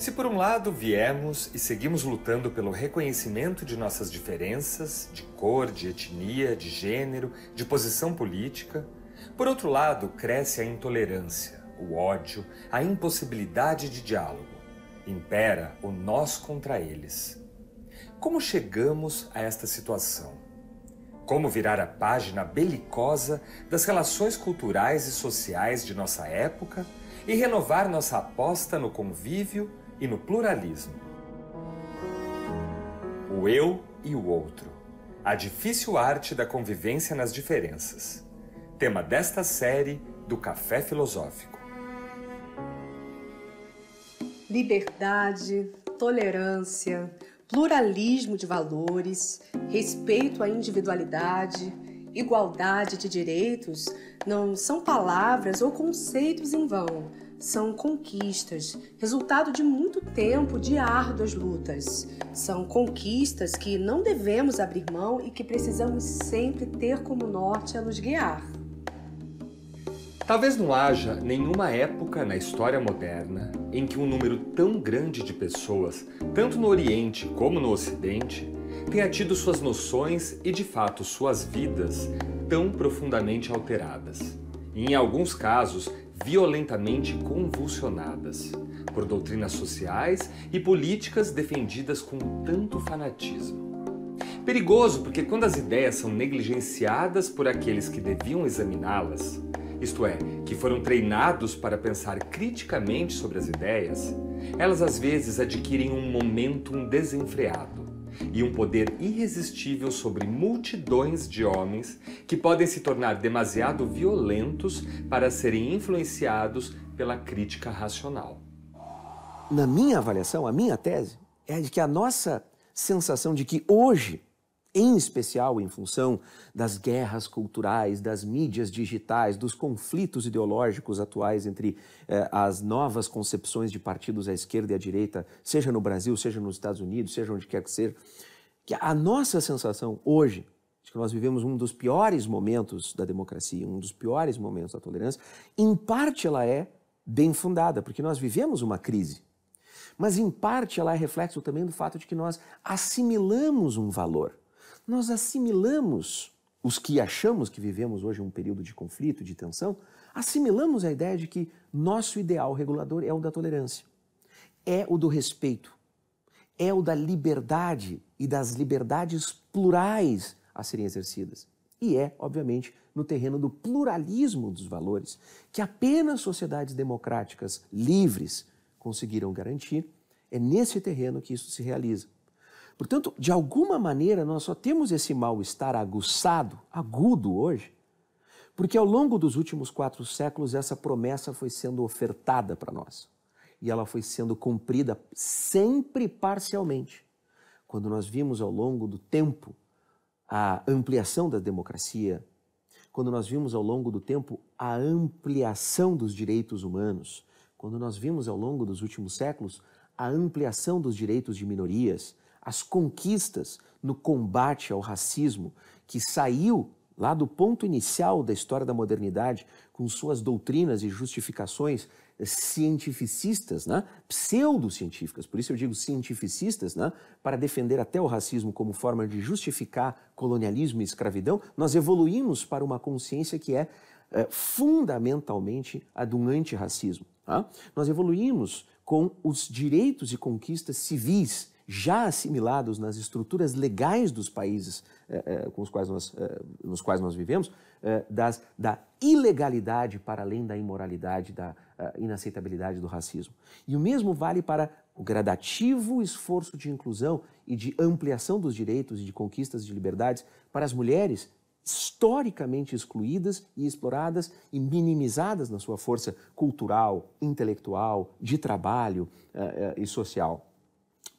Se por um lado viemos e seguimos lutando pelo reconhecimento de nossas diferenças, de cor, de etnia, de gênero, de posição política, por outro lado cresce a intolerância, o ódio, a impossibilidade de diálogo. Impera o nós contra eles. Como chegamos a esta situação? Como virar a página belicosa das relações culturais e sociais de nossa época e renovar nossa aposta no convívio e no pluralismo? O eu e o outro. A difícil arte da convivência nas diferenças. Tema desta série do Café Filosófico. Liberdade, tolerância, pluralismo de valores, respeito à individualidade, igualdade de direitos não são palavras ou conceitos em vão, são conquistas, resultado de muito tempo de árduas lutas. São conquistas que não devemos abrir mão e que precisamos sempre ter como norte a nos guiar. Talvez não haja nenhuma época na história moderna em que um número tão grande de pessoas, tanto no Oriente como no Ocidente, tenha tido suas noções e, de fato, suas vidas tão profundamente alteradas. E, em alguns casos, violentamente convulsionadas por doutrinas sociais e políticas defendidas com tanto fanatismo. Perigoso porque quando as ideias são negligenciadas por aqueles que deviam examiná-las, isto é, que foram treinados para pensar criticamente sobre as ideias, elas às vezes adquirem um momentum desenfreado e um poder irresistível sobre multidões de homens que podem se tornar demasiado violentos para serem influenciados pela crítica racional. Na minha avaliação, a minha tese é de que a nossa sensação de que hoje, em especial em função das guerras culturais, das mídias digitais, dos conflitos ideológicos atuais entre as novas concepções de partidos à esquerda e à direita, seja no Brasil, seja nos Estados Unidos, seja onde quer que seja, que a nossa sensação hoje, de que nós vivemos um dos piores momentos da democracia, um dos piores momentos da tolerância, em parte ela é bem fundada, porque nós vivemos uma crise. Mas em parte ela é reflexo também do fato de que nós assimilamos um valor. Nós assimilamos, os que achamos que vivemos hoje um período de conflito, de tensão, assimilamos a ideia de que nosso ideal regulador é o da tolerância, é o do respeito, é o da liberdade e das liberdades plurais a serem exercidas. E é, obviamente, no terreno do pluralismo dos valores que apenas sociedades democráticas livres conseguiram garantir, é nesse terreno que isso se realiza. Portanto, de alguma maneira, nós só temos esse mal-estar agudo hoje, porque ao longo dos últimos 4 séculos essa promessa foi sendo ofertada para nós. E ela foi sendo cumprida sempre parcialmente. Quando nós vimos ao longo do tempo a ampliação da democracia, quando nós vimos ao longo do tempo a ampliação dos direitos humanos, quando nós vimos ao longo dos últimos séculos a ampliação dos direitos de minorias, as conquistas no combate ao racismo, que saiu lá do ponto inicial da história da modernidade, com suas doutrinas e justificações cientificistas, né? Pseudocientíficas, por isso eu digo cientificistas, né? Para defender até o racismo como forma de justificar colonialismo e escravidão, nós evoluímos para uma consciência que é fundamentalmente a de um antirracismo. Tá? Nós evoluímos com os direitos e conquistas civis já assimilados nas estruturas legais dos países nos quais nós vivemos, da ilegalidade para além da imoralidade, da inaceitabilidade do racismo. E o mesmo vale para o gradativo esforço de inclusão e de ampliação dos direitos e de conquistas de liberdades para as mulheres historicamente excluídas e exploradas e minimizadas na sua força cultural, intelectual, de trabalho e social.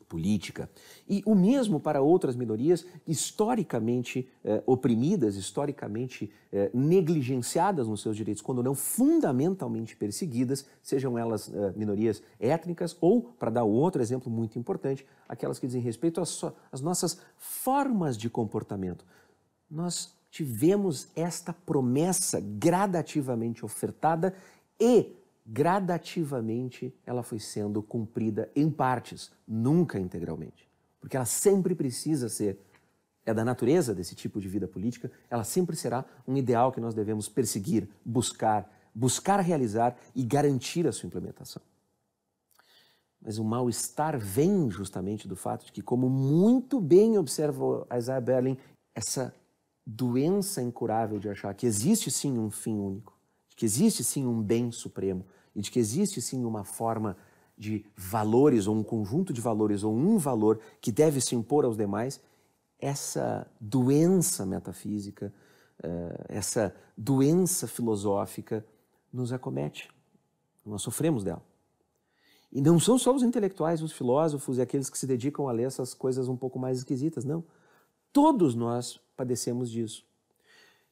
Política. E o mesmo para outras minorias historicamente oprimidas, historicamente negligenciadas nos seus direitos, quando não fundamentalmente perseguidas, sejam elas minorias étnicas ou, para dar outro exemplo muito importante, aquelas que dizem respeito às nossas formas de comportamento. Nós tivemos esta promessa gradativamente ofertada e gradativamente ela foi sendo cumprida em partes, nunca integralmente. Porque ela sempre precisa ser, é da natureza desse tipo de vida política, ela sempre será um ideal que nós devemos perseguir, buscar realizar e garantir a sua implementação. Mas o mal-estar vem justamente do fato de que, como muito bem observa Isaiah Berlin, essa doença incurável de achar que existe sim um fim único, de que existe sim um bem supremo e de que existe sim uma forma de valores ou um conjunto de valores ou um valor que deve se impor aos demais, essa doença metafísica, essa doença filosófica nos acomete. Nós sofremos dela. E não são só os intelectuais, os filósofos e aqueles que se dedicam a ler essas coisas um pouco mais esquisitas, não. Todos nós padecemos disso.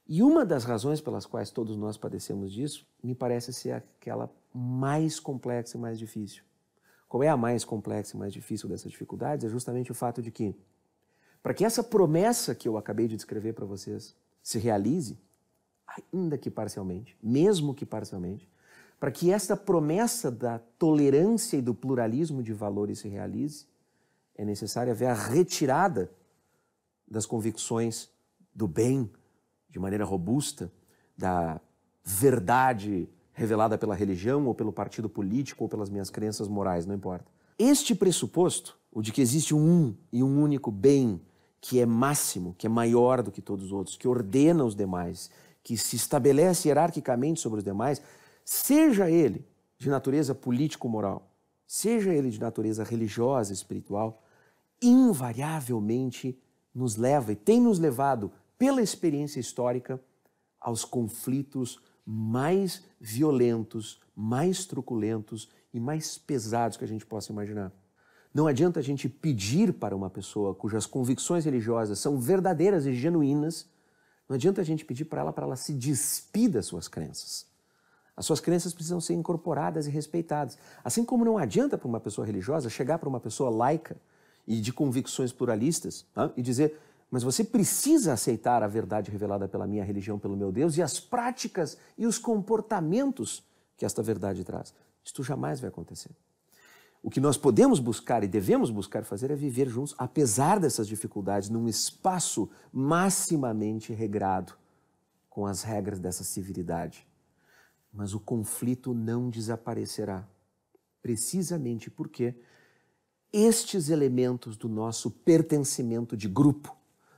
E uma das razões pelas quais todos nós padecemos disso, me parece ser aquela mais complexa e mais difícil. Qual é a mais complexa e mais difícil dessas dificuldades? É justamente o fato de que, para que essa promessa que eu acabei de descrever para vocês se realize, ainda que parcialmente, mesmo que parcialmente, para que essa promessa da tolerância e do pluralismo de valores se realize, é necessário haver a retirada das convicções do bem de maneira robusta, da verdade revelada pela religião ou pelo partido político ou pelas minhas crenças morais, não importa. Este pressuposto, o de que existe um e um único bem que é máximo, que é maior do que todos os outros, que ordena os demais, que se estabelece hierarquicamente sobre os demais, seja ele de natureza político-moral, seja ele de natureza religiosa, espiritual, invariavelmente nos leva e tem nos levado pela experiência histórica aos conflitos mais violentos, mais truculentos e mais pesados que a gente possa imaginar. Não adianta a gente pedir para uma pessoa cujas convicções religiosas são verdadeiras e genuínas, não adianta a gente pedir para ela se despir das suas crenças. As suas crenças precisam ser incorporadas e respeitadas. Assim como não adianta para uma pessoa religiosa chegar para uma pessoa laica e de convicções pluralistas e dizer: mas você precisa aceitar a verdade revelada pela minha religião, pelo meu Deus, e as práticas e os comportamentos que esta verdade traz. Isto jamais vai acontecer. O que nós podemos buscar e devemos buscar fazer é viver juntos, apesar dessas dificuldades, num espaço maximamente regrado, com as regras dessa civilidade. Mas o conflito não desaparecerá, precisamente porque estes elementos do nosso pertencimento de grupo,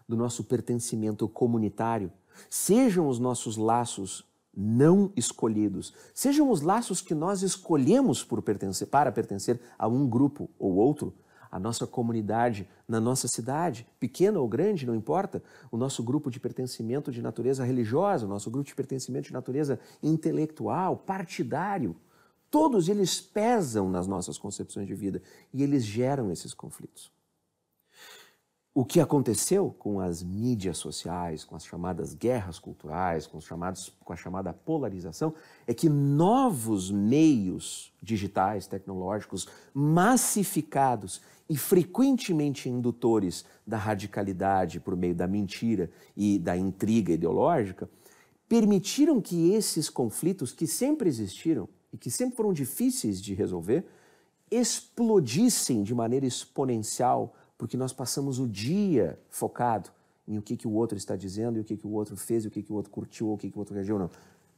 do nosso pertencimento comunitário, sejam os nossos laços não escolhidos, sejam os laços que nós escolhemos para pertencer a um grupo ou outro, a nossa comunidade na nossa cidade, pequena ou grande, não importa, o nosso grupo de pertencimento de natureza religiosa, o nosso grupo de pertencimento de natureza intelectual, partidário, todos eles pesam nas nossas concepções de vida e eles geram esses conflitos. O que aconteceu com as mídias sociais, com as chamadas guerras culturais, com a chamada polarização, é que novos meios digitais, tecnológicos, massificados e frequentemente indutores da radicalidade por meio da mentira e da intriga ideológica, permitiram que esses conflitos, que sempre existiram e que sempre foram difíceis de resolver, explodissem de maneira exponencial, porque nós passamos o dia focado em o que o outro está dizendo, e o que o outro fez, e o que o outro curtiu, ou o que o outro reagiu ou não.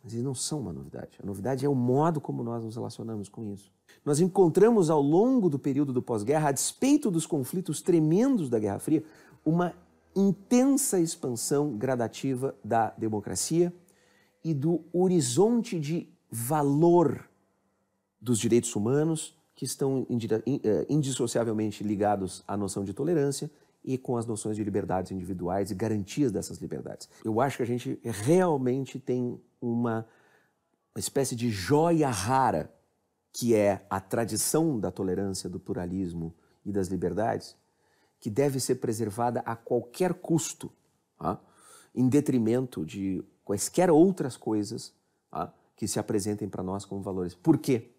Mas eles não são uma novidade. A novidade é o modo como nós nos relacionamos com isso. Nós encontramos ao longo do período do pós-guerra, a despeito dos conflitos tremendos da Guerra Fria, uma intensa expansão gradativa da democracia e do horizonte de valor dos direitos humanos, que estão indissociavelmente ligados à noção de tolerância e com as noções de liberdades individuais e garantias dessas liberdades. Eu acho que a gente realmente tem uma espécie de joia rara, que é a tradição da tolerância, do pluralismo e das liberdades, que deve ser preservada a qualquer custo, em detrimento de quaisquer outras coisas que se apresentem para nós como valores. Por quê?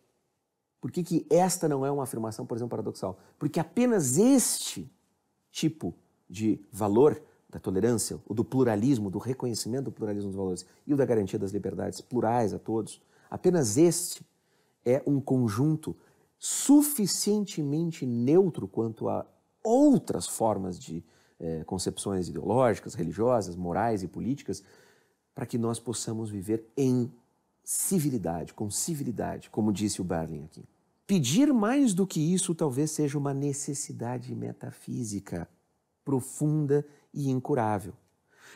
Por que esta não é uma afirmação, por exemplo, paradoxal? Porque apenas este tipo de valor da tolerância, o do pluralismo, do reconhecimento do pluralismo dos valores e o da garantia das liberdades plurais a todos, apenas este é um conjunto suficientemente neutro quanto a outras formas de concepções ideológicas, religiosas, morais e políticas, para que nós possamos viver em civilidade, com civilidade, como disse o Berlin aqui. Pedir mais do que isso talvez seja uma necessidade metafísica profunda e incurável.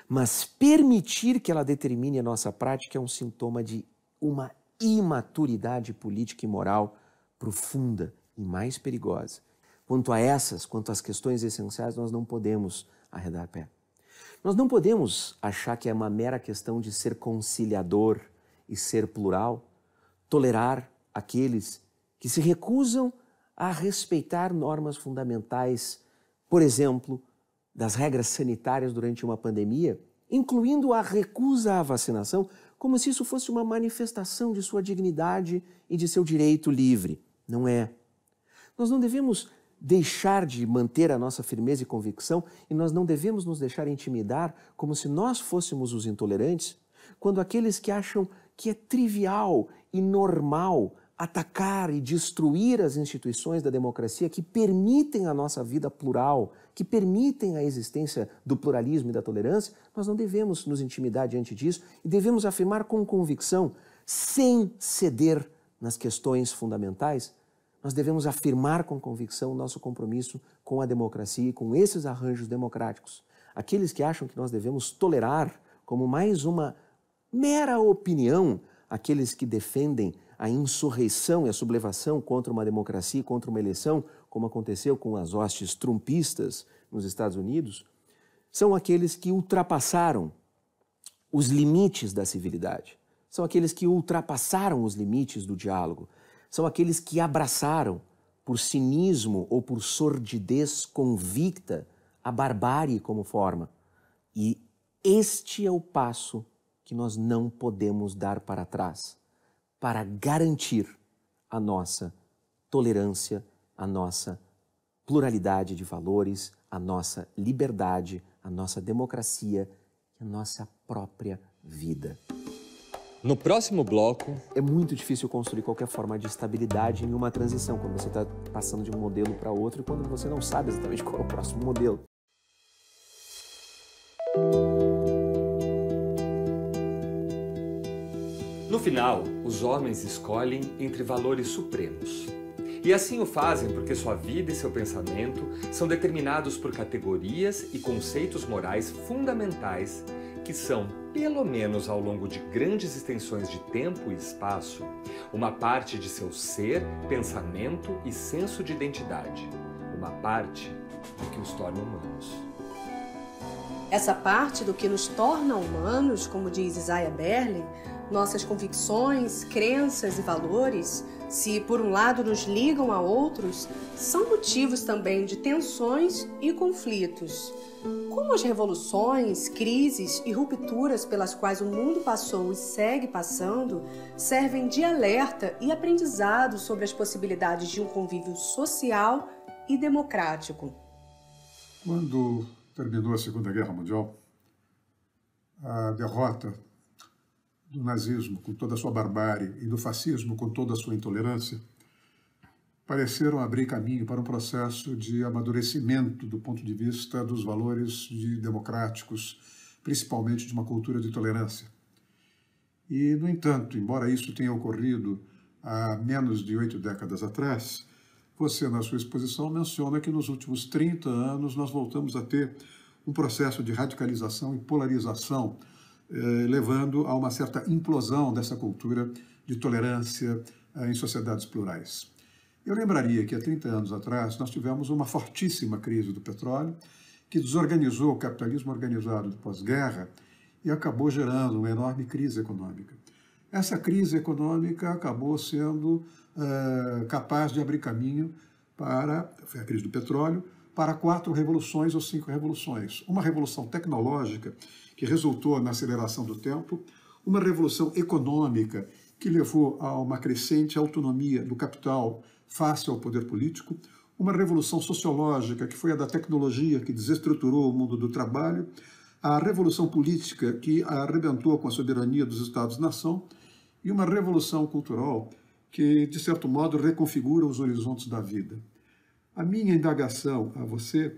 Mas permitir que ela determine a nossa prática é um sintoma de uma imaturidade política e moral profunda e mais perigosa. Quanto às questões essenciais, nós não podemos arredar pé. Nós não podemos achar que é uma mera questão de ser conciliador e ser plural, tolerar aqueles que se recusam a respeitar normas fundamentais, por exemplo, das regras sanitárias durante uma pandemia, incluindo a recusa à vacinação, como se isso fosse uma manifestação de sua dignidade e de seu direito livre. Não é. Nós não devemos deixar de manter a nossa firmeza e convicção e nós não devemos nos deixar intimidar como se nós fôssemos os intolerantes, quando aqueles que acham que é trivial e normal atacar e destruir as instituições da democracia que permitem a nossa vida plural, que permitem a existência do pluralismo e da tolerância, nós não devemos nos intimidar diante disso e devemos afirmar com convicção, sem ceder nas questões fundamentais, nós devemos afirmar com convicção o nosso compromisso com a democracia e com esses arranjos democráticos. Aqueles que acham que nós devemos tolerar como mais uma mera opinião aqueles que defendem a insurreição e a sublevação contra uma democracia, contra uma eleição, como aconteceu com as hostes trumpistas nos Estados Unidos, são aqueles que ultrapassaram os limites da civilidade, são aqueles que ultrapassaram os limites do diálogo, são aqueles que abraçaram, por cinismo ou por sordidez convicta, a barbárie como forma. E este é o passo que nós não podemos dar para trás, para garantir a nossa tolerância, a nossa pluralidade de valores, a nossa liberdade, a nossa democracia e a nossa própria vida. No próximo bloco... É muito difícil construir qualquer forma de estabilidade em uma transição, quando você está passando de um modelo para outro e quando você não sabe exatamente qual é o próximo modelo. No final, os homens escolhem entre valores supremos. E assim o fazem porque sua vida e seu pensamento são determinados por categorias e conceitos morais fundamentais que são, pelo menos ao longo de grandes extensões de tempo e espaço, uma parte de seu ser, pensamento e senso de identidade. Uma parte do que os torna humanos. Essa parte do que nos torna humanos, como diz Isaiah Berlin, nossas convicções, crenças e valores, se por um lado nos ligam a outros, são motivos também de tensões e conflitos. Como as revoluções, crises e rupturas pelas quais o mundo passou e segue passando servem de alerta e aprendizado sobre as possibilidades de um convívio social e democrático. Quando terminou a Segunda Guerra Mundial, a derrota do nazismo com toda a sua barbárie e do fascismo com toda a sua intolerância pareceram abrir caminho para um processo de amadurecimento do ponto de vista dos valores democráticos, principalmente de uma cultura de tolerância. E, no entanto, embora isso tenha ocorrido há menos de 8 décadas atrás, você, na sua exposição, menciona que nos últimos 30 anos nós voltamos a ter um processo de radicalização e polarização, levando a uma certa implosão dessa cultura de tolerância em sociedades plurais. Eu lembraria que há 30 anos atrás nós tivemos uma fortíssima crise do petróleo que desorganizou o capitalismo organizado do pós-guerra e acabou gerando uma enorme crise econômica. Essa crise econômica acabou sendo capaz de abrir caminho para, foi a crise do petróleo, para 4 revoluções ou 5 revoluções. Uma revolução tecnológica, que resultou na aceleração do tempo, uma revolução econômica, que levou a uma crescente autonomia do capital face ao poder político, uma revolução sociológica, que foi a da tecnologia, que desestruturou o mundo do trabalho, a revolução política, que arrebentou com a soberania dos Estados-nação, e uma revolução cultural, que, de certo modo, reconfigura os horizontes da vida. A minha indagação a você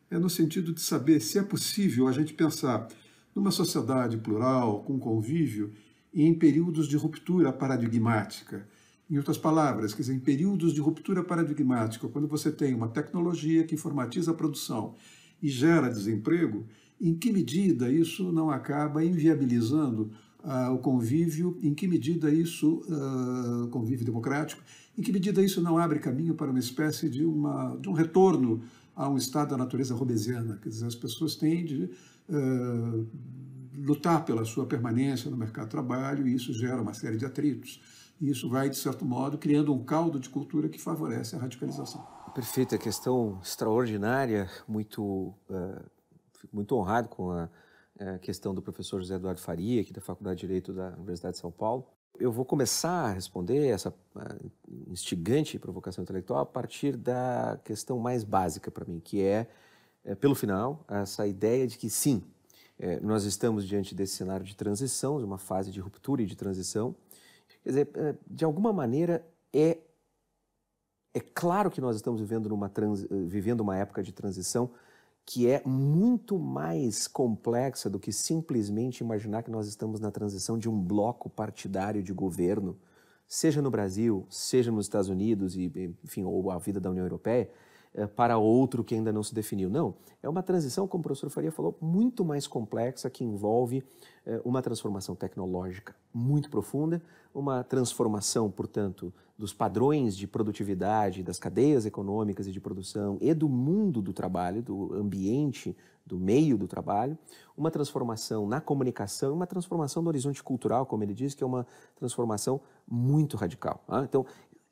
é no sentido de saber se é possível a gente pensar numa sociedade plural, com convívio, e em períodos de ruptura paradigmática. Em outras palavras, quer dizer, em períodos de ruptura paradigmática, quando você tem uma tecnologia que informatiza a produção e gera desemprego, em que medida isso não acaba inviabilizando o convívio, em que medida isso, convívio democrático, em que medida isso não abre caminho para uma espécie de um retorno a um estado da natureza robesiana. Quer dizer, as pessoas têm de lutar pela sua permanência no mercado de trabalho e isso gera uma série de atritos. E isso vai, de certo modo, criando um caldo de cultura que favorece a radicalização. Perfeito, é questão extraordinária, fico muito honrado com a questão do professor José Eduardo Faria, aqui da Faculdade de Direito da Universidade de São Paulo. Eu vou começar a responder essa instigante provocação intelectual a partir da questão mais básica para mim, que é, pelo final, essa ideia de que sim, nós estamos diante desse cenário de transição, de uma fase de ruptura e de transição. Quer dizer, de alguma maneira, é claro que nós estamos vivendo uma época de transição que é muito mais complexa do que simplesmente imaginar que nós estamos na transição de um bloco partidário de governo, seja no Brasil, seja nos Estados Unidos, enfim, ou a vida da União Europeia, para outro que ainda não se definiu. Não, é uma transição, como o professor Faria falou, muito mais complexa, que envolve uma transformação tecnológica muito profunda, uma transformação, portanto, dos padrões de produtividade, das cadeias econômicas e de produção e do mundo do trabalho, do ambiente, do meio do trabalho, uma transformação na comunicação, uma transformação no horizonte cultural, como ele diz, que é uma transformação muito radical. Então,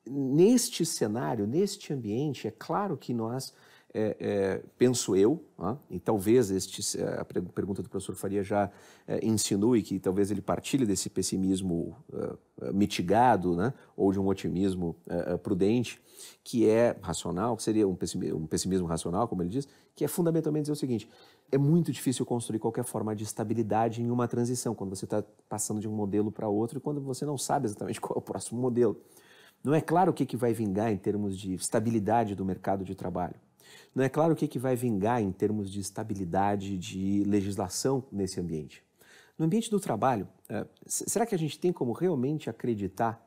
neste cenário, neste ambiente, é claro que nós, penso eu, e talvez a pergunta do professor Faria já insinue que talvez ele partilhe desse pessimismo mitigado, ou de um otimismo prudente, que é racional, que seria um pessimismo racional, como ele diz, que é fundamentalmente dizer o seguinte: é muito difícil construir qualquer forma de estabilidade em uma transição, quando você está passando de um modelo para outro e quando você não sabe exatamente qual é o próximo modelo. Não é claro o que vai vingar em termos de estabilidade do mercado de trabalho. Não é claro o que vai vingar em termos de estabilidade de legislação nesse ambiente. No ambiente do trabalho, será que a gente tem como realmente acreditar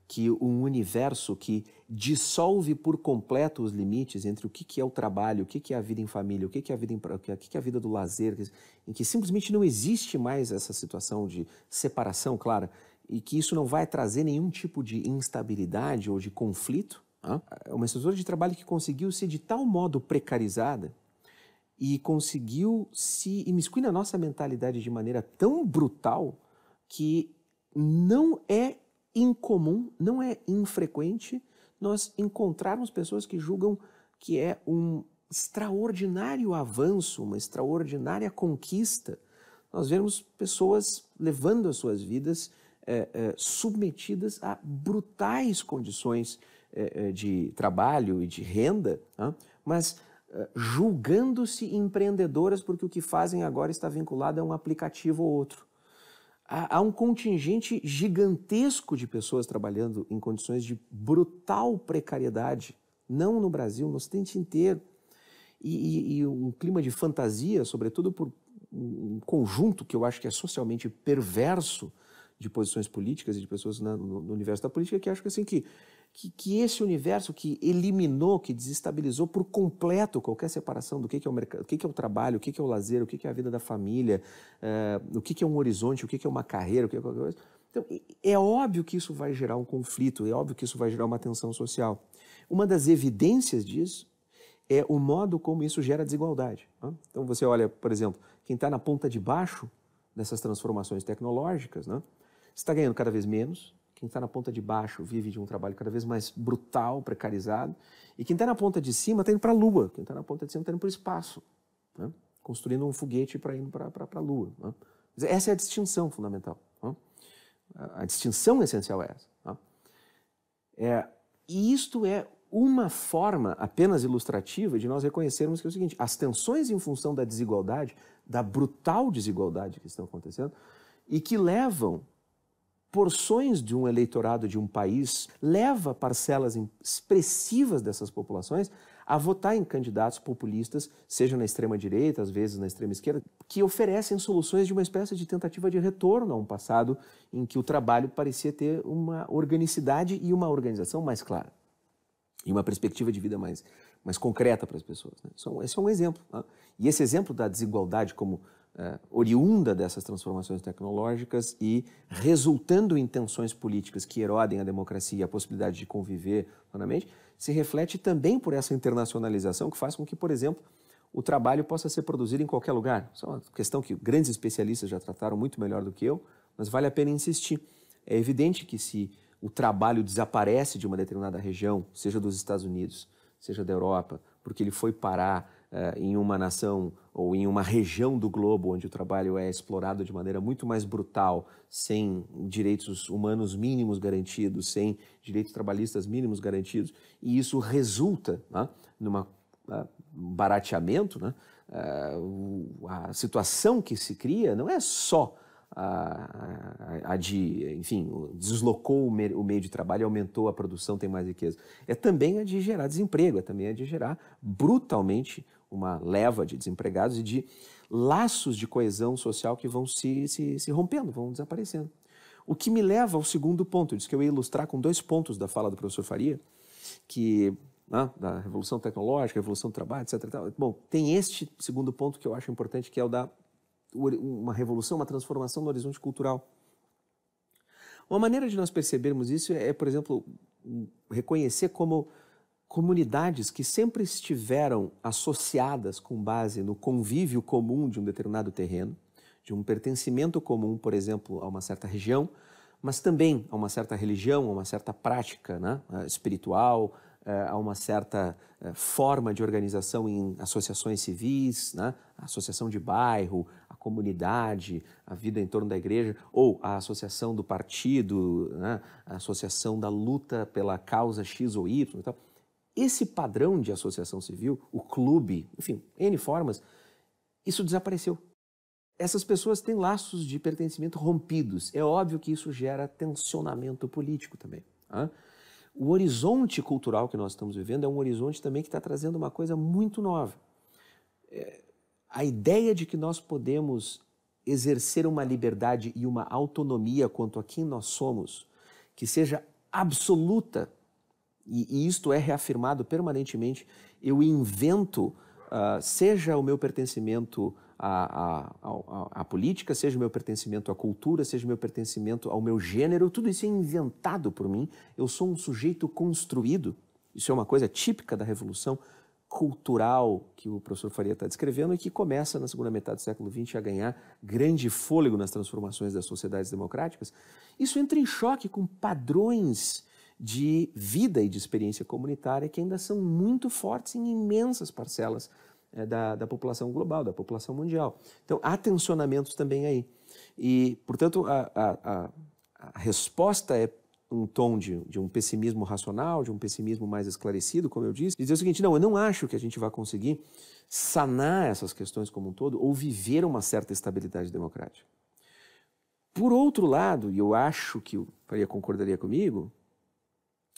que um universo que dissolve por completo os limites entre o que é o trabalho, o que é a vida em família, o que é a vida do lazer, em que simplesmente não existe mais essa situação de separação clara, e que isso não vai trazer nenhum tipo de instabilidade ou de conflito? É uma estrutura de trabalho que conseguiu ser de tal modo precarizada e conseguiu se imiscuir na nossa mentalidade de maneira tão brutal que não é incomum, não é infrequente nós encontrarmos pessoas que julgam que é um extraordinário avanço, uma extraordinária conquista. Nós vemos pessoas levando as suas vidas submetidas a brutais condições de trabalho e de renda, mas julgando-se empreendedoras porque o que fazem agora está vinculado a um aplicativo ou outro. Há um contingente gigantesco de pessoas trabalhando em condições de brutal precariedade, não no Brasil, no Ocidente inteiro, e um clima de fantasia, sobretudo por um conjunto que eu acho que é socialmente perverso de posições políticas e de pessoas no universo da política, que acho que, assim, que esse universo que eliminou, que desestabilizou por completo qualquer separação do que é o mercado, o que é o trabalho, o que é o lazer, o que é a vida da família, o que é um horizonte, o que é uma carreira, o que é qualquer coisa. Então, é óbvio que isso vai gerar um conflito, é óbvio que isso vai gerar uma tensão social. Uma das evidências disso é o modo como isso gera desigualdade. Então, você olha, por exemplo, quem está na ponta de baixo dessas transformações tecnológicas, está ganhando cada vez menos. Quem está na ponta de baixo vive de um trabalho cada vez mais brutal, precarizado. E quem está na ponta de cima está indo para a Lua. Quem está na ponta de cima está indo para o espaço, construindo um foguete para ir para a Lua. Essa é a distinção fundamental. A distinção essencial é essa. E isto é uma forma apenas ilustrativa de nós reconhecermos que é o seguinte: as tensões em função da desigualdade, da brutal desigualdade que estão acontecendo, e que levam porções de um eleitorado de um país leva parcelas expressivas dessas populações a votar em candidatos populistas, seja na extrema-direita, às vezes na extrema-esquerda, que oferecem soluções de uma espécie de tentativa de retorno a um passado em que o trabalho parecia ter uma organicidade e uma organização mais clara, e uma perspectiva de vida mais concreta para as pessoas, né? Esse é um exemplo, né? E esse exemplo da desigualdade como oriunda dessas transformações tecnológicas e resultando em tensões políticas que erodem a democracia e a possibilidade de conviver humanamente, se reflete também por essa internacionalização que faz com que, por exemplo, o trabalho possa ser produzido em qualquer lugar. Isso é uma questão que grandes especialistas já trataram muito melhor do que eu, mas vale a pena insistir. É evidente que se o trabalho desaparece de uma determinada região, seja dos Estados Unidos, seja da Europa, porque ele foi parar em uma nação ou em uma região do globo onde o trabalho é explorado de maneira muito mais brutal, sem direitos humanos mínimos garantidos, sem direitos trabalhistas mínimos garantidos, e isso resulta, né, num barateamento, né? A situação que se cria não é só enfim, deslocou o meio de trabalho, aumentou a produção, tem mais riqueza. É também a de gerar desemprego, é também a de gerar brutalmente uma leva de desempregados e de laços de coesão social que vão se rompendo, vão desaparecendo. O que me leva ao segundo ponto, eu disse que eu ia ilustrar com 2 pontos da fala do professor Faria, que da revolução tecnológica, revolução do trabalho, etc. Bom, tem este segundo ponto que eu acho importante, que é o da uma revolução, uma transformação no horizonte cultural. Uma maneira de nós percebermos isso é, por exemplo, reconhecer como comunidades que sempre estiveram associadas com base no convívio comum de um determinado terreno, de um pertencimento comum, por exemplo, a uma certa região, mas também a uma certa religião, a uma certa prática, né, espiritual, a uma certa forma de organização em associações civis, né, a associação de bairro, a comunidade, a vida em torno da igreja, ou a associação do partido, né, a associação da luta pela causa X ou Y e tal. Esse padrão de associação civil, o clube, enfim, N formas, isso desapareceu. Essas pessoas têm laços de pertencimento rompidos. É óbvio que isso gera tensionamento político também. Né? O horizonte cultural que nós estamos vivendo é um horizonte também que está trazendo uma coisa muito nova. A ideia de que nós podemos exercer uma liberdade e uma autonomia quanto a quem nós somos, que seja absoluta, e isto é reafirmado permanentemente, eu invento, seja o meu pertencimento à política, seja o meu pertencimento à cultura, seja o meu pertencimento ao meu gênero, tudo isso é inventado por mim, eu sou um sujeito construído, isso é uma coisa típica da revolução cultural que o professor Faria está descrevendo e que começa na segunda metade do século XX a ganhar grande fôlego nas transformações das sociedades democráticas. Isso entra em choque com padrões de vida e de experiência comunitária que ainda são muito fortes em imensas parcelas da população global, da população mundial. Então, há tensionamentos também aí. E, portanto, a resposta é um tom de um pessimismo racional, de um pessimismo mais esclarecido, como eu disse, e dizer o seguinte, não, eu não acho que a gente vai conseguir sanar essas questões como um todo ou viver uma certa estabilidade democrática. Por outro lado, e eu acho que o Faria concordaria comigo,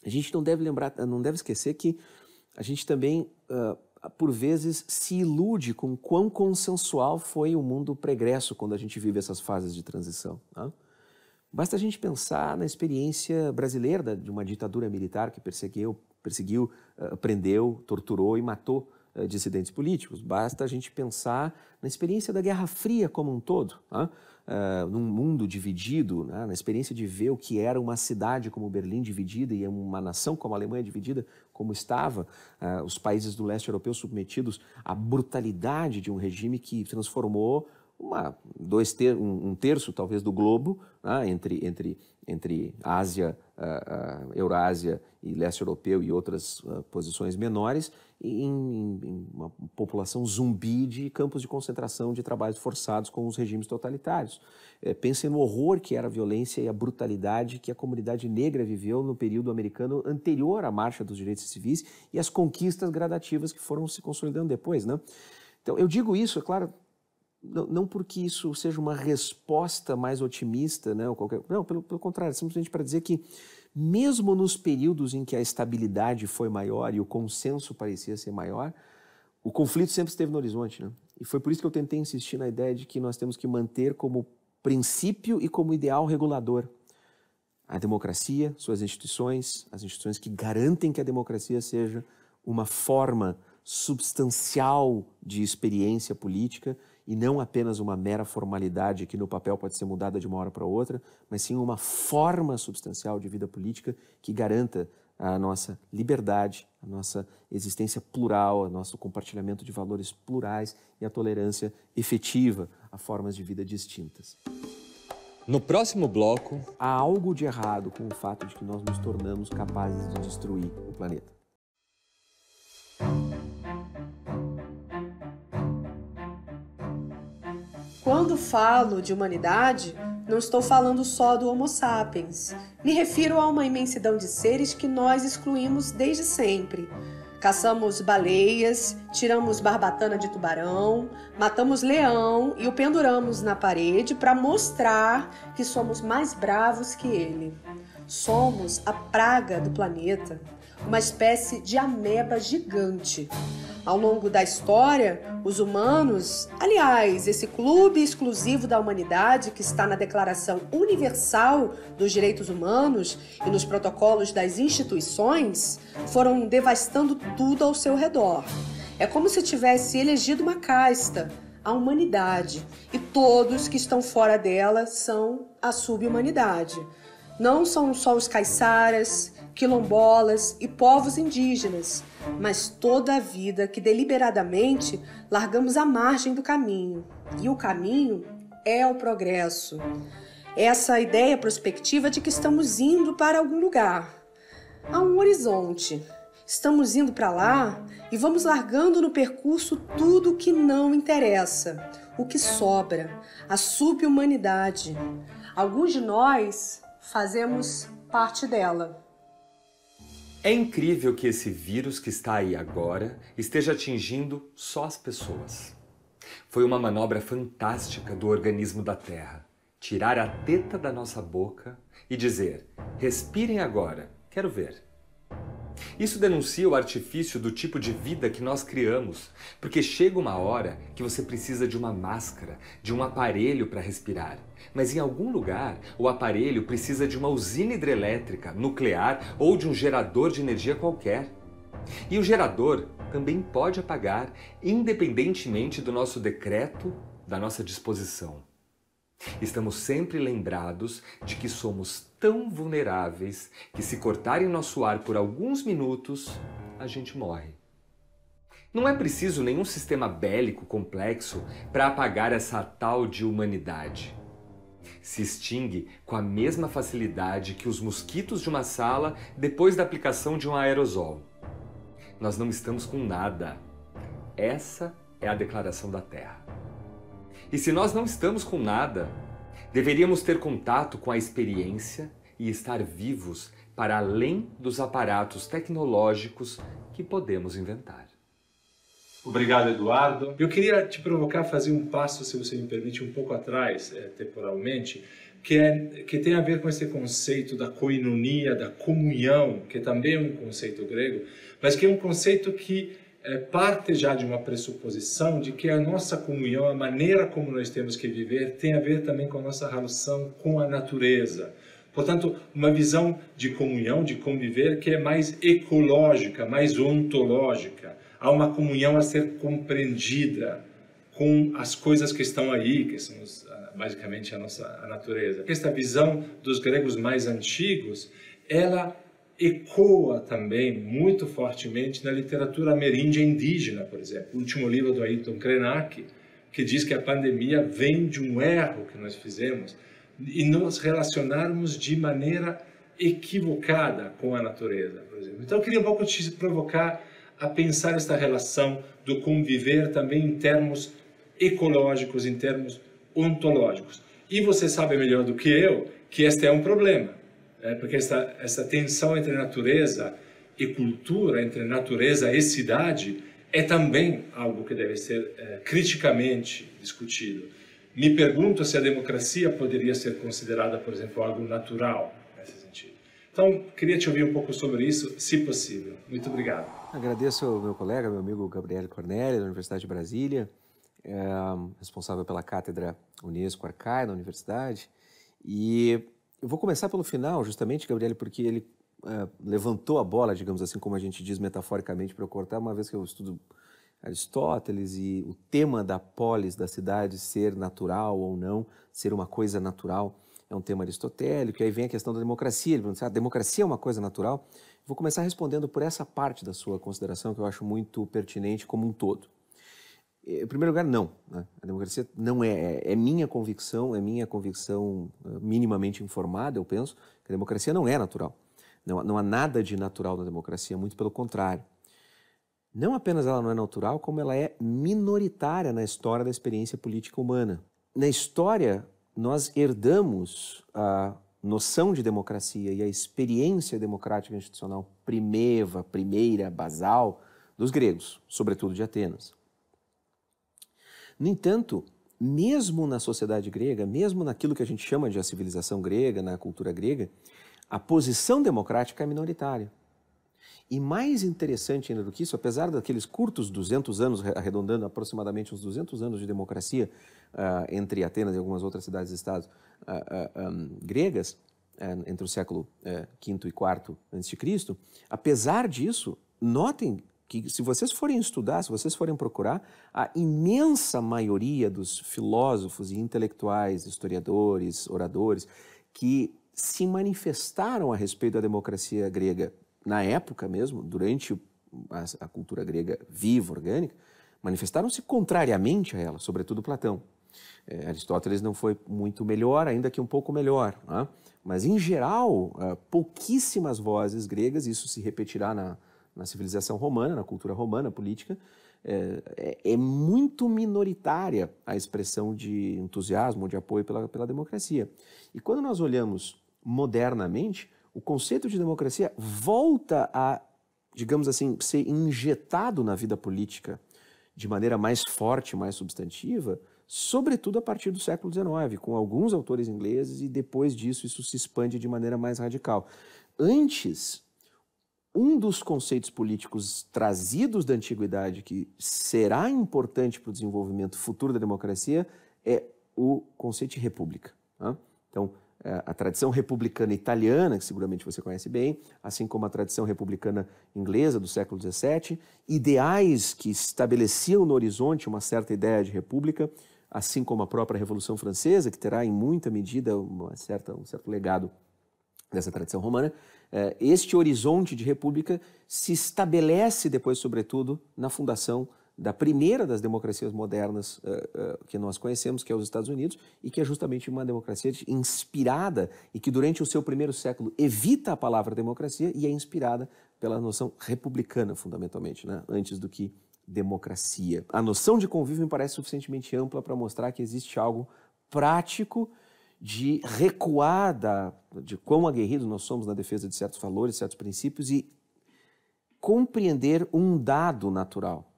a gente não deve esquecer que a gente também, por vezes, se ilude com quão consensual foi o mundo pregresso quando a gente vive essas fases de transição. Né? Basta a gente pensar na experiência brasileira de uma ditadura militar que perseguiu, prendeu, torturou e matou dissidentes políticos. Basta a gente pensar na experiência da Guerra Fria como um todo, né? Num mundo dividido, né? Na experiência de ver o que era uma cidade como Berlim dividida e uma nação como a Alemanha dividida, como estava, os países do leste europeu submetidos à brutalidade de um regime que transformou um terço, talvez, do globo, né, entre Ásia, Eurásia e leste europeu e outras posições menores, em uma população zumbi de campos de concentração de trabalhos forçados com os regimes totalitários. Pensem no horror que era a violência e a brutalidade que a comunidade negra viveu no período americano anterior à marcha dos direitos civis e as conquistas gradativas que foram se consolidando depois, né? Então, eu digo isso, é claro, não porque isso seja uma resposta mais otimista, né, ou qualquer, não, pelo contrário, simplesmente para dizer que mesmo nos períodos em que a estabilidade foi maior e o consenso parecia ser maior, o conflito sempre esteve no horizonte, né? E foi por isso que eu tentei insistir na ideia de que nós temos que manter como princípio e como ideal regulador a democracia, suas instituições, as instituições que garantem que a democracia seja uma forma substancial de experiência política e não apenas uma mera formalidade que no papel pode ser mudada de uma hora para outra, mas sim uma forma substancial de vida política que garanta a nossa liberdade, a nossa existência plural, o nosso compartilhamento de valores plurais e a tolerância efetiva a formas de vida distintas. No próximo bloco, há algo de errado com o fato de que nós nos tornamos capazes de destruir o planeta. Quando falo de humanidade, não estou falando só do Homo sapiens. Me refiro a uma imensidão de seres que nós excluímos desde sempre. Caçamos baleias, tiramos barbatana de tubarão, matamos leão e o penduramos na parede para mostrar que somos mais bravos que ele. Somos a praga do planeta, uma espécie de ameba gigante. Ao longo da história, os humanos, aliás, esse clube exclusivo da humanidade que está na Declaração Universal dos Direitos Humanos e nos protocolos das instituições, foram devastando tudo ao seu redor. É como se tivesse elegido uma casta, a humanidade, e todos que estão fora dela são a subhumanidade. Não são só os caiçaras, quilombolas e povos indígenas, mas toda a vida que deliberadamente largamos à margem do caminho. E o caminho é o progresso. Essa ideia prospectiva de que estamos indo para algum lugar. Há um horizonte. Estamos indo para lá e vamos largando no percurso tudo o que não interessa, o que sobra, a subhumanidade. Alguns de nós fazemos parte dela. É incrível que esse vírus que está aí agora esteja atingindo só as pessoas. Foi uma manobra fantástica do organismo da Terra. Tirar a teta da nossa boca e dizer: respirem agora, quero ver. Isso denuncia o artifício do tipo de vida que nós criamos, porque chega uma hora que você precisa de uma máscara, de um aparelho para respirar. Mas em algum lugar, o aparelho precisa de uma usina hidrelétrica, nuclear ou de um gerador de energia qualquer. E o gerador também pode apagar, independentemente do nosso decreto, da nossa disposição. Estamos sempre lembrados de que somos tão vulneráveis que, se cortarem nosso ar por alguns minutos, a gente morre. Não é preciso nenhum sistema bélico complexo para apagar essa tal de humanidade. Se extingue com a mesma facilidade que os mosquitos de uma sala depois da aplicação de um aerosol. Nós não estamos com nada. Essa é a declaração da Terra. E se nós não estamos com nada, deveríamos ter contato com a experiência e estar vivos para além dos aparatos tecnológicos que podemos inventar. Obrigado, Eduardo. Eu queria te provocar a fazer um passo, se você me permite, um pouco atrás, temporalmente, que tem a ver com esse conceito da koinonia, da comunhão, que também é um conceito grego, mas que é um conceito que parte já de uma pressuposição de que a nossa comunhão, a maneira como nós temos que viver, tem a ver também com a nossa relação com a natureza. Portanto, uma visão de comunhão, de conviver, que é mais ecológica, mais ontológica. Há uma comunhão a ser compreendida com as coisas que estão aí, que são basicamente a natureza. Esta visão dos gregos mais antigos, ela ecoa também muito fortemente na literatura ameríndia indígena, por exemplo. O último livro do Ayrton Krenak, que diz que a pandemia vem de um erro que nós fizemos e nos relacionarmos de maneira equivocada com a natureza, por exemplo. Então eu queria um pouco te provocar a pensar esta relação do conviver também em termos ecológicos, em termos ontológicos. E você sabe melhor do que eu que este é um problema. Porque essa tensão entre natureza e cultura, entre natureza e cidade, é também algo que deve ser criticamente discutido. Me pergunto se a democracia poderia ser considerada, por exemplo, algo natural nesse sentido. Então, queria te ouvir um pouco sobre isso, se possível. Muito obrigado. Agradeço ao meu colega, meu amigo Gabriele Cornelli, da Universidade de Brasília, responsável pela cátedra Unesco Arcae na universidade. E eu vou começar pelo final, justamente, Gabriele, porque ele levantou a bola, digamos assim, como a gente diz metaforicamente, para eu cortar, uma vez que eu estudo Aristóteles e o tema da polis, da cidade, ser natural ou não, ser uma coisa natural, é um tema aristotélico. E aí vem a questão da democracia. Ele pergunta, a democracia é uma coisa natural? Vou começar respondendo por essa parte da sua consideração, que eu acho muito pertinente como um todo. Em primeiro lugar, não. Né? A democracia não é minha convicção minimamente informada, eu penso, que a democracia não é natural. Não há nada de natural na democracia, muito pelo contrário. Não apenas ela não é natural, como ela é minoritária na história da experiência política humana. Na história, nós herdamos a noção de democracia e a experiência democrática institucional primeira, basal, dos gregos, sobretudo de Atenas. No entanto, mesmo na sociedade grega, mesmo naquilo que a gente chama de a civilização grega, na cultura grega, a posição democrática é minoritária. E mais interessante ainda do que isso, apesar daqueles curtos 200 anos, arredondando aproximadamente uns 200 anos de democracia entre Atenas e algumas outras cidades-estados gregas, entre o século V e IV a.C., apesar disso, notem que se vocês forem estudar, se vocês forem procurar, a imensa maioria dos filósofos e intelectuais, historiadores, oradores, que se manifestaram a respeito da democracia grega na época mesmo, durante a cultura grega viva, orgânica, manifestaram-se contrariamente a ela, sobretudo Platão. Aristóteles não foi muito melhor, ainda que um pouco melhor, né? Mas, em geral, pouquíssimas vozes gregas, isso se repetirá na civilização romana, na cultura romana política, é muito minoritária a expressão de entusiasmo, de apoio pela democracia. E quando nós olhamos modernamente, o conceito de democracia volta a, digamos assim, ser injetado na vida política de maneira mais forte, mais substantiva, sobretudo a partir do século XIX, com alguns autores ingleses, e depois disso isso se expande de maneira mais radical. Antes, um dos conceitos políticos trazidos da antiguidade que será importante para o desenvolvimento futuro da democracia é o conceito de república. Tá? Então, a tradição republicana italiana, que seguramente você conhece bem, assim como a tradição republicana inglesa do século XVII, ideais que estabeleciam no horizonte uma certa ideia de república, assim como a própria Revolução Francesa, que terá em muita medida um certo legado dessa tradição romana. Este horizonte de república se estabelece depois, sobretudo, na fundação da primeira das democracias modernas que nós conhecemos, que é os Estados Unidos, e que é justamente uma democracia inspirada e que durante o seu primeiro século evita a palavra democracia e é inspirada pela noção republicana, fundamentalmente, né? Antes do que democracia. A noção de convívio me parece suficientemente ampla para mostrar que existe algo prático de recuar de quão aguerridos nós somos na defesa de certos valores, certos princípios e compreender um dado natural.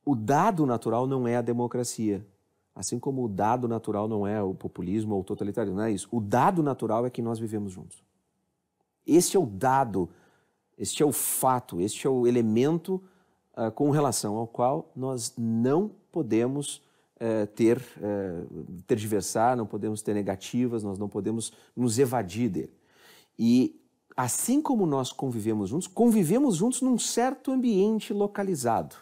O dado natural não é a democracia, assim como o dado natural não é o populismo ou o totalitarismo, não é isso. O dado natural é que nós vivemos juntos. Este é o dado, este é o fato, este é o elemento com relação ao qual nós não podemos tergiversar, não podemos ter negativas, nós não podemos nos evadir dele. E assim como nós convivemos juntos num certo ambiente localizado.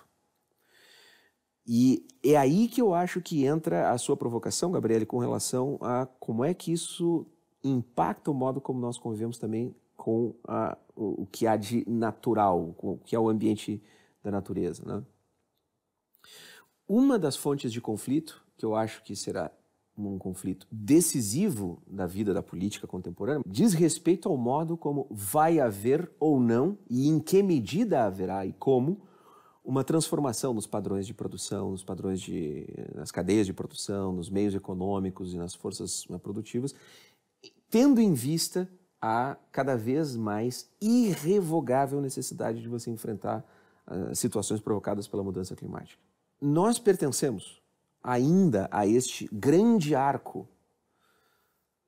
E é aí que eu acho que entra a sua provocação, Gabriele, com relação a como é que isso impacta o modo como nós convivemos também com o que há de natural, com o que é o ambiente da natureza, né? Uma das fontes de conflito, que eu acho que será um conflito decisivo da vida da política contemporânea, diz respeito ao modo como vai haver ou não, e em que medida haverá e como, uma transformação nos padrões de produção, nas cadeias de produção, nos meios econômicos e nas forças produtivas, tendo em vista a cada vez mais irrevogável necessidade de você enfrentar situações provocadas pela mudança climática. Nós pertencemos ainda a este grande arco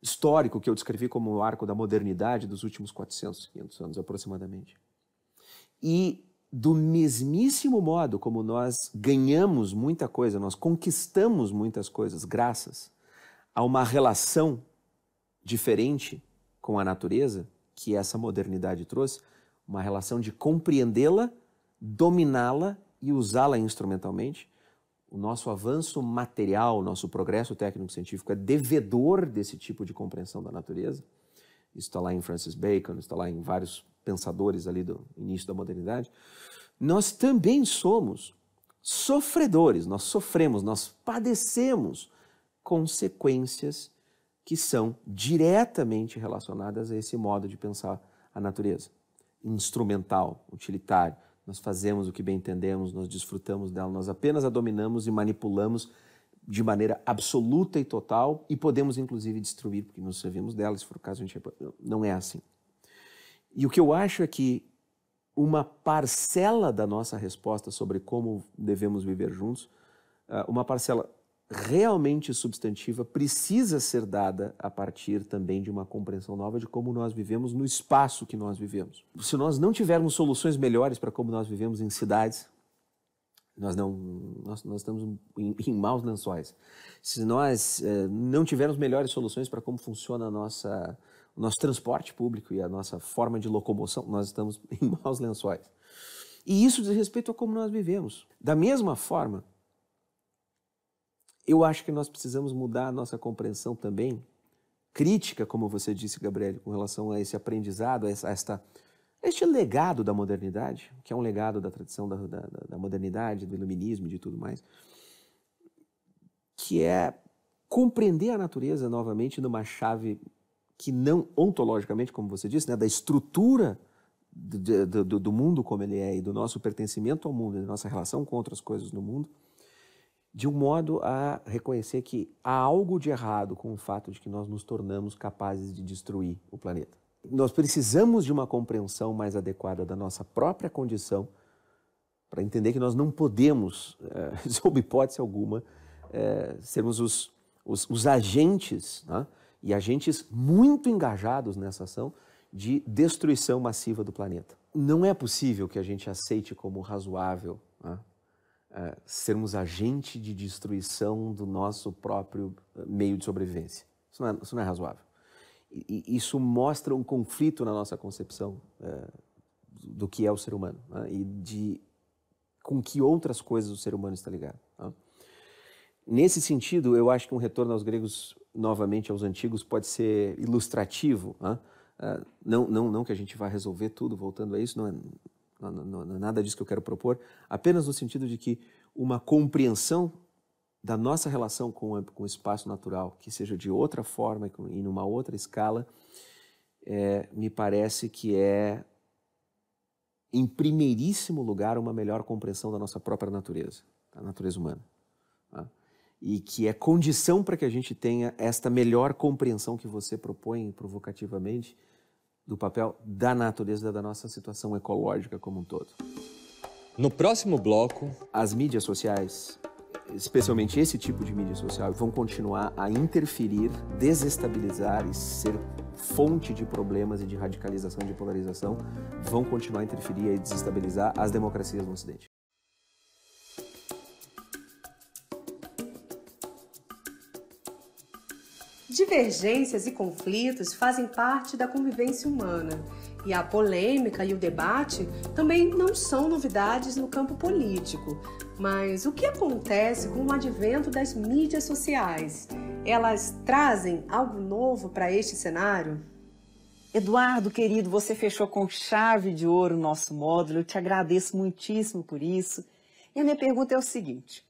histórico que eu descrevi como o arco da modernidade dos últimos 400, 500 anos aproximadamente. E do mesmíssimo modo como nós ganhamos muita coisa, nós conquistamos muitas coisas graças a uma relação diferente com a natureza que essa modernidade trouxe, uma relação de compreendê-la, dominá-la e usá-la instrumentalmente. O nosso avanço material, o nosso progresso técnico-científico é devedor desse tipo de compreensão da natureza. Isso está lá em Francis Bacon, está lá em vários pensadores ali do início da modernidade. Nós também somos sofredores, nós sofremos, nós padecemos consequências que são diretamente relacionadas a esse modo de pensar a natureza. Instrumental, utilitário. Nós fazemos o que bem entendemos, nós desfrutamos dela, nós apenas a dominamos e manipulamos de maneira absoluta e total e podemos inclusive destruir, porque nos servimos dela, se for o caso a gente não é assim. E o que eu acho é que uma parcela da nossa resposta sobre como devemos viver juntos, uma parcela realmente substantiva, precisa ser dada a partir também de uma compreensão nova de como nós vivemos no espaço que nós vivemos. Se nós não tivermos soluções melhores para como nós vivemos em cidades, nós estamos em maus lençóis. Se nós não tivermos melhores soluções para como funciona o nosso transporte público e a nossa forma de locomoção, nós estamos em maus lençóis. E isso diz respeito a como nós vivemos. Da mesma forma, eu acho que nós precisamos mudar a nossa compreensão também, crítica, como você disse, Gabriele, com relação a esse aprendizado, a este legado da modernidade, que é um legado da tradição da modernidade, do iluminismo e de tudo mais, que é compreender a natureza novamente numa chave que não, ontologicamente, como você disse, né, da estrutura do mundo como ele é e do nosso pertencimento ao mundo, da nossa relação com outras coisas no mundo, de um modo a reconhecer que há algo de errado com o fato de que nós nos tornamos capazes de destruir o planeta. Nós precisamos de uma compreensão mais adequada da nossa própria condição para entender que nós não podemos, sob hipótese alguma, sermos os agentes, né, e agentes muito engajados nessa ação de destruição massiva do planeta. Não é possível que a gente aceite como razoável, né, sermos agente de destruição do nosso próprio meio de sobrevivência. Isso não é razoável. E isso mostra um conflito na nossa concepção do que é o ser humano, né, e com que outras coisas o ser humano está ligado. Né. Nesse sentido, eu acho que um retorno aos gregos, novamente aos antigos, pode ser ilustrativo. Né. Não que a gente vá resolver tudo voltando a isso, não é nada disso que eu quero propor, apenas no sentido de que uma compreensão da nossa relação com o espaço natural, que seja de outra forma e numa outra escala, me parece que é, em primeiríssimo lugar, uma melhor compreensão da nossa própria natureza, da natureza humana. Tá? E que é condição para que a gente tenha esta melhor compreensão que você propõe provocativamente do papel da natureza, da nossa situação ecológica como um todo. No próximo bloco, as mídias sociais, especialmente esse tipo de mídia social, vão continuar a interferir, desestabilizar e ser fonte de problemas e de radicalização e de polarização, vão continuar a interferir e desestabilizar as democracias no Ocidente. Divergências e conflitos fazem parte da convivência humana e a polêmica e o debate também não são novidades no campo político. Mas o que acontece com o advento das mídias sociais? Elas trazem algo novo para este cenário? Eduardo, querido, você fechou com chave de ouro o nosso módulo, eu te agradeço muitíssimo por isso. E a minha pergunta é o seguinte: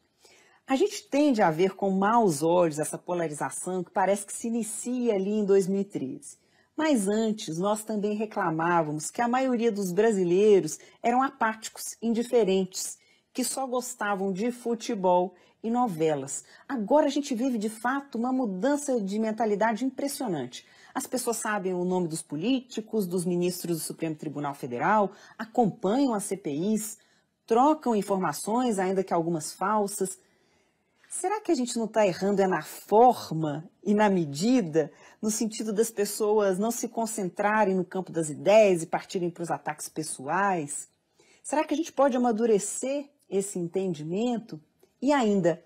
a gente tende a ver com maus olhos essa polarização que parece que se inicia ali em 2013. Mas antes, nós também reclamávamos que a maioria dos brasileiros eram apáticos, indiferentes, que só gostavam de futebol e novelas. Agora a gente vive, de fato, uma mudança de mentalidade impressionante. As pessoas sabem o nome dos políticos, dos ministros do Supremo Tribunal Federal, acompanham as CPIs, trocam informações, ainda que algumas falsas. Será que a gente não está errando na forma e na medida, no sentido das pessoas não se concentrarem no campo das ideias e partirem para os ataques pessoais? Será que a gente pode amadurecer esse entendimento? E ainda,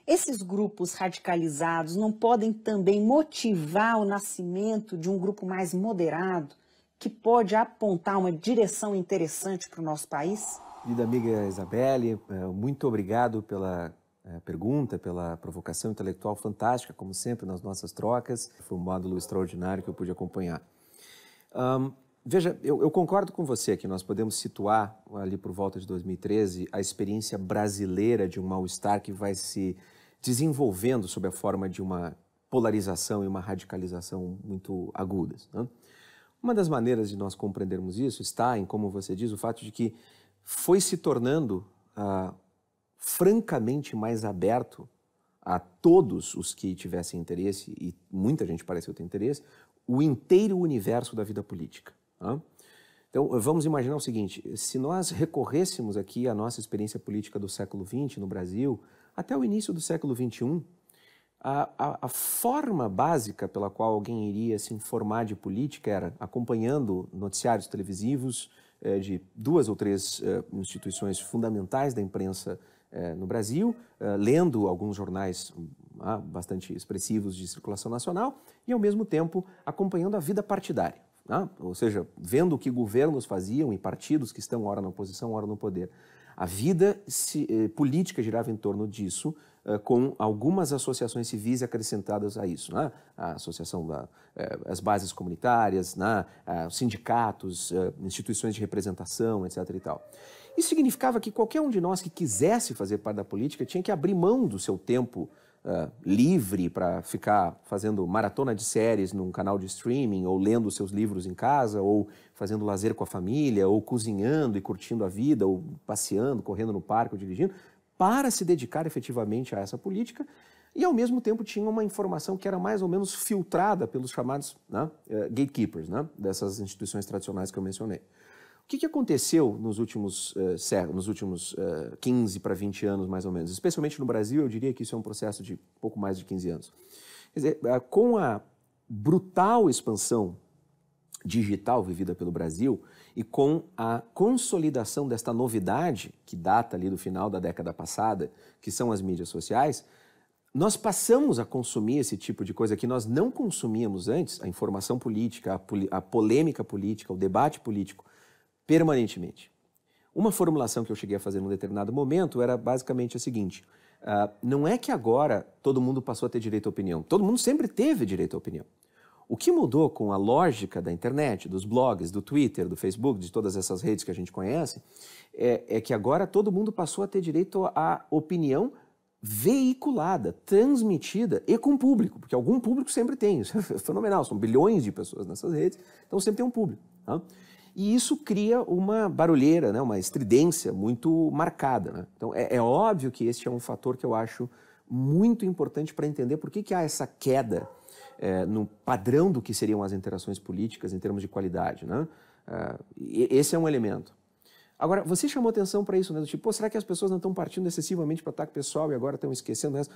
esses grupos radicalizados não podem também motivar o nascimento de um grupo mais moderado, que pode apontar uma direção interessante para o nosso país? Querida amiga Isabelle, muito obrigado pela pergunta, pela provocação intelectual fantástica, como sempre, nas nossas trocas. Foi um módulo extraordinário que eu pude acompanhar. Veja, eu concordo com você que nós podemos situar, ali por volta de 2013, a experiência brasileira de um mal-estar que vai se desenvolvendo sob a forma de uma polarização e uma radicalização muito agudas, né? Uma das maneiras de nós compreendermos isso está em, como você diz, o fato de que foi se tornando francamente mais aberto a todos os que tivessem interesse, e muita gente pareceu ter interesse, o inteiro universo da vida política. Tá? Então, vamos imaginar o seguinte, se nós recorrêssemos aqui à nossa experiência política do século XX no Brasil, até o início do século XXI, a forma básica pela qual alguém iria se informar de política era acompanhando noticiários televisivos de 2 ou 3 instituições fundamentais da imprensa no Brasil, lendo alguns jornais bastante expressivos de circulação nacional e, ao mesmo tempo, acompanhando a vida partidária, ou seja, vendo o que governos faziam e partidos que estão ora na oposição, ora no poder. A vida política girava em torno disso, com algumas associações civis acrescentadas a isso, né? A associação as bases comunitárias, né? Sindicatos, instituições de representação, etc. e tal. Isso significava que qualquer um de nós que quisesse fazer parte da política tinha que abrir mão do seu tempo livre para ficar fazendo maratona de séries num canal de streaming, ou lendo seus livros em casa, ou fazendo lazer com a família, ou cozinhando e curtindo a vida, ou passeando, correndo no parque, ou dirigindo, para se dedicar efetivamente a essa política, e ao mesmo tempo tinha uma informação que era mais ou menos filtrada pelos chamados gatekeepers, né, dessas instituições tradicionais que eu mencionei. O que aconteceu nos últimos 15 para 20 anos, mais ou menos? Especialmente no Brasil, eu diria que isso é um processo de pouco mais de 15 anos. Quer dizer, com a brutal expansão digital vivida pelo Brasil e com a consolidação desta novidade, que data ali do final da década passada, que são as mídias sociais, nós passamos a consumir esse tipo de coisa que nós não consumíamos antes, a informação política, a polêmica política, o debate político, permanentemente. Uma formulação que eu cheguei a fazer num determinado momento era basicamente a seguinte: não é que agora todo mundo passou a ter direito à opinião, todo mundo sempre teve direito à opinião. O que mudou com a lógica da internet, dos blogs, do Twitter, do Facebook, de todas essas redes que a gente conhece, é que agora todo mundo passou a ter direito à opinião veiculada, transmitida e com público, porque algum público sempre tem, isso é fenomenal, são bilhões de pessoas nessas redes, então sempre tem um público. Tá? E isso cria uma barulheira, né, uma estridência muito marcada. Né? Então é óbvio que este é um fator que eu acho muito importante para entender por que há essa queda no padrão do que seriam as interações políticas em termos de qualidade. Né? Esse é um elemento. Agora, você chamou atenção para isso, né? Do tipo, pô, será que as pessoas não estão partindo excessivamente para ataque pessoal e agora estão esquecendo isso?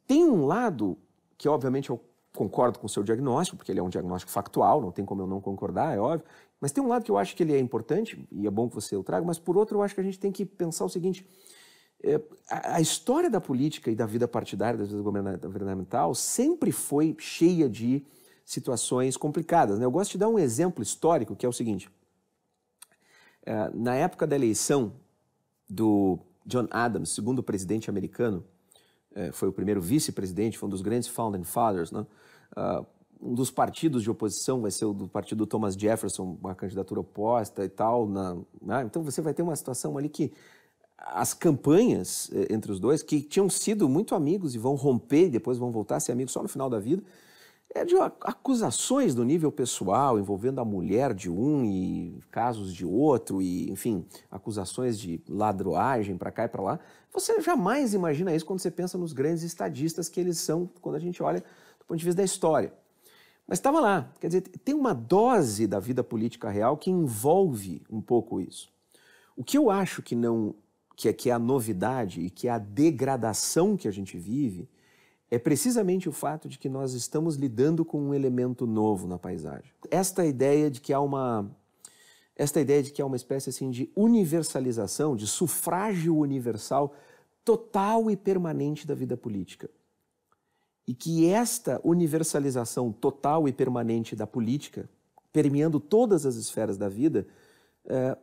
Tem um lado que, obviamente, eu concordo com o seu diagnóstico, porque ele é um diagnóstico factual, não tem como eu não concordar, é óbvio, mas tem um lado que eu acho que ele é importante, e é bom que você o traga, mas por outro eu acho que a gente tem que pensar o seguinte: a história da política e da vida partidária, da vida governamental, sempre foi cheia de situações complicadas. Né? Eu gosto de dar um exemplo histórico, que é o seguinte: na época da eleição do John Adams, segundo presidente americano, foi o primeiro vice-presidente, foi um dos grandes founding fathers, né? Um dos partidos de oposição vai ser o do partido do Thomas Jefferson, uma candidatura oposta e tal. Então você vai ter uma situação ali que as campanhas entre os dois, que tinham sido muito amigos e vão romper e depois vão voltar a ser amigos só no final da vida, de acusações do nível pessoal, envolvendo a mulher de um e casos de outro, e, enfim, acusações de ladroagem para cá e para lá. Você jamais imagina isso quando você pensa nos grandes estadistas que eles são, quando a gente olha do ponto de vista da história. Mas estava lá. Quer dizer, tem uma dose da vida política real que envolve um pouco isso. O que eu acho que é a novidade e que é a degradação que a gente vive é precisamente o fato de que nós estamos lidando com um elemento novo na paisagem. Esta ideia de que há uma espécie assim, de universalização, de sufrágio universal total e permanente da vida política. E que esta universalização total e permanente da política, permeando todas as esferas da vida,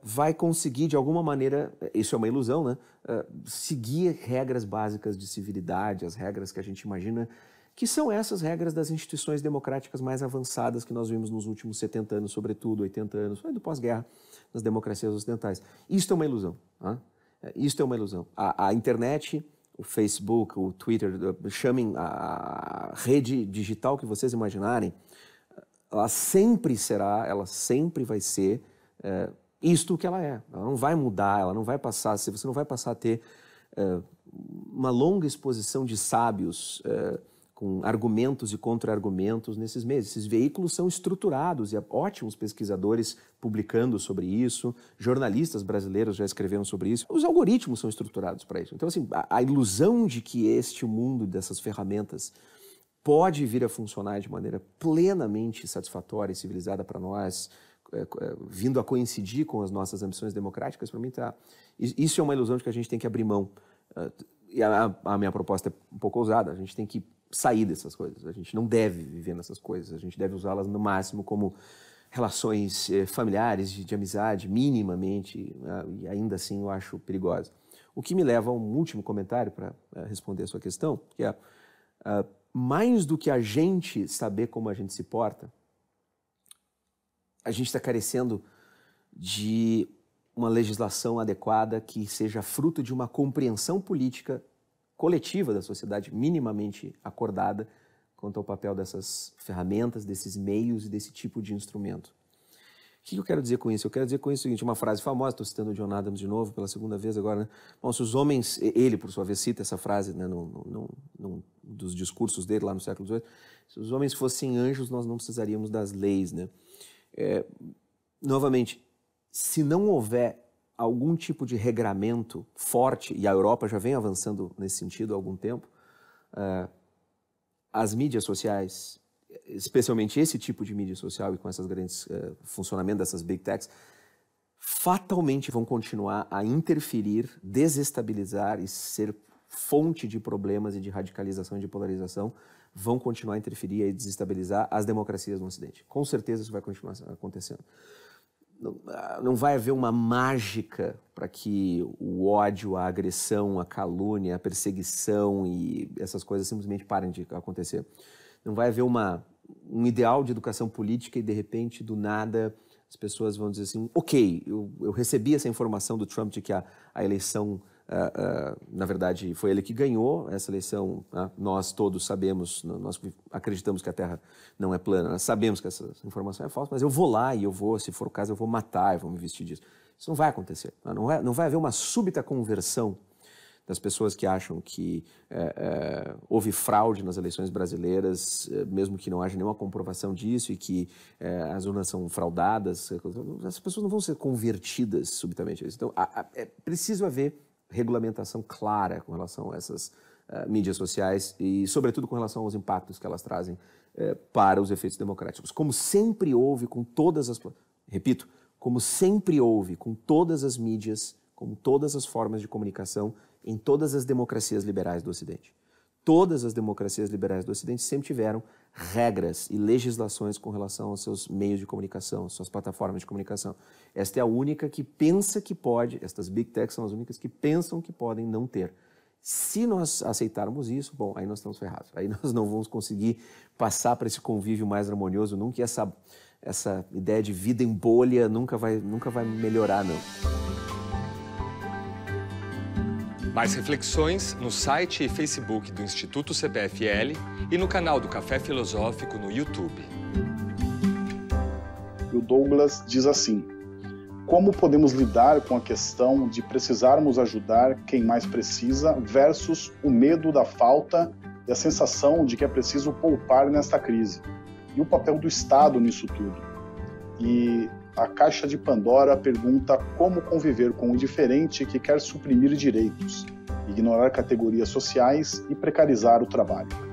vai conseguir, de alguma maneira, isso é uma ilusão, né? Seguir regras básicas de civilidade, as regras que a gente imagina, que são essas regras das instituições democráticas mais avançadas que nós vimos nos últimos 70 anos, sobretudo 80 anos, do pós-guerra, nas democracias ocidentais. Isto é uma ilusão. Né? Isto é uma ilusão. A internet, o Facebook, o Twitter, chamem a rede digital que vocês imaginarem, ela sempre vai ser isto que ela é. Ela não vai mudar, ela não vai passar, você não vai passar a ter uma longa exposição de sábios com argumentos e contra-argumentos nesses meses. Esses veículos são estruturados e há ótimos pesquisadores publicando sobre isso, jornalistas brasileiros já escreveram sobre isso. Os algoritmos são estruturados para isso. Então, assim, a ilusão de que este mundo dessas ferramentas pode vir a funcionar de maneira plenamente satisfatória e civilizada para nós, vindo a coincidir com as nossas ambições democráticas, para mim isso é uma ilusão de que a gente tem que abrir mão. E a minha proposta é um pouco ousada, a gente tem que sair dessas coisas, a gente não deve viver nessas coisas, a gente deve usá-las no máximo como relações familiares, de amizade, minimamente, e ainda assim eu acho perigosa. O que me leva a um último comentário para responder a sua questão, que é, mais do que a gente saber como a gente se porta, a gente está carecendo de uma legislação adequada que seja fruto de uma compreensão política coletiva da sociedade, minimamente acordada quanto ao papel dessas ferramentas, desses meios e desse tipo de instrumento. O que eu quero dizer com isso? Eu quero dizer com isso o seguinte, uma frase famosa, estou citando o John Adams de novo, pela segunda vez agora, né? Bom, se os homens, ele por sua vez cita essa frase, né, num dos discursos dele lá no século XVIII, se os homens fossem anjos, nós não precisaríamos das leis, né? Novamente, se não houver algum tipo de regramento forte, e a Europa já vem avançando nesse sentido há algum tempo, as mídias sociais, especialmente esse tipo de mídia social e com essas grandes funcionamento dessas big techs, fatalmente vão continuar a interferir, desestabilizar e ser fonte de problemas e de radicalização e de polarização, vão continuar a interferir e desestabilizar as democracias no Ocidente. Com certeza isso vai continuar acontecendo. Não vai haver uma mágica para que o ódio, a agressão, a calúnia, a perseguição e essas coisas simplesmente parem de acontecer. Não vai haver um ideal de educação política e, de repente, do nada, as pessoas vão dizer assim, ok, eu recebi essa informação do Trump de que a eleição, na verdade, foi ele que ganhou essa eleição, nós todos sabemos, nós acreditamos que a Terra não é plana, nós sabemos que essa informação é falsa, mas eu vou lá e eu vou, se for o caso, eu vou matar, eu vou me vestir disso. Isso não vai acontecer, não vai haver uma súbita conversão das pessoas que acham que houve fraude nas eleições brasileiras, mesmo que não haja nenhuma comprovação disso e que as urnas são fraudadas, essas pessoas não vão ser convertidas subitamente a isso. Então, é preciso haver regulamentação clara com relação a essas mídias sociais e, sobretudo, com relação aos impactos que elas trazem para os efeitos democráticos. Como sempre houve com todas as... Repito, como sempre houve com todas as mídias, como todas as formas de comunicação em todas as democracias liberais do Ocidente. Todas as democracias liberais do Ocidente sempre tiveram regras e legislações com relação aos seus meios de comunicação, suas plataformas de comunicação. Esta é a única que pensa que pode, estas big techs são as únicas que pensam que podem não ter. Se nós aceitarmos isso, bom, aí nós estamos ferrados. Aí nós não vamos conseguir passar para esse convívio mais harmonioso nunca, e essa ideia de vida em bolha nunca vai melhorar, não. Mais reflexões no site e Facebook do Instituto CPFL e no canal do Café Filosófico no YouTube. O Douglas diz assim: como podemos lidar com a questão de precisarmos ajudar quem mais precisa versus o medo da falta e a sensação de que é preciso poupar nesta crise? E o papel do Estado nisso tudo? E a Caixa de Pandora pergunta como conviver com o diferente que quer suprimir direitos, ignorar categorias sociais e precarizar o trabalho.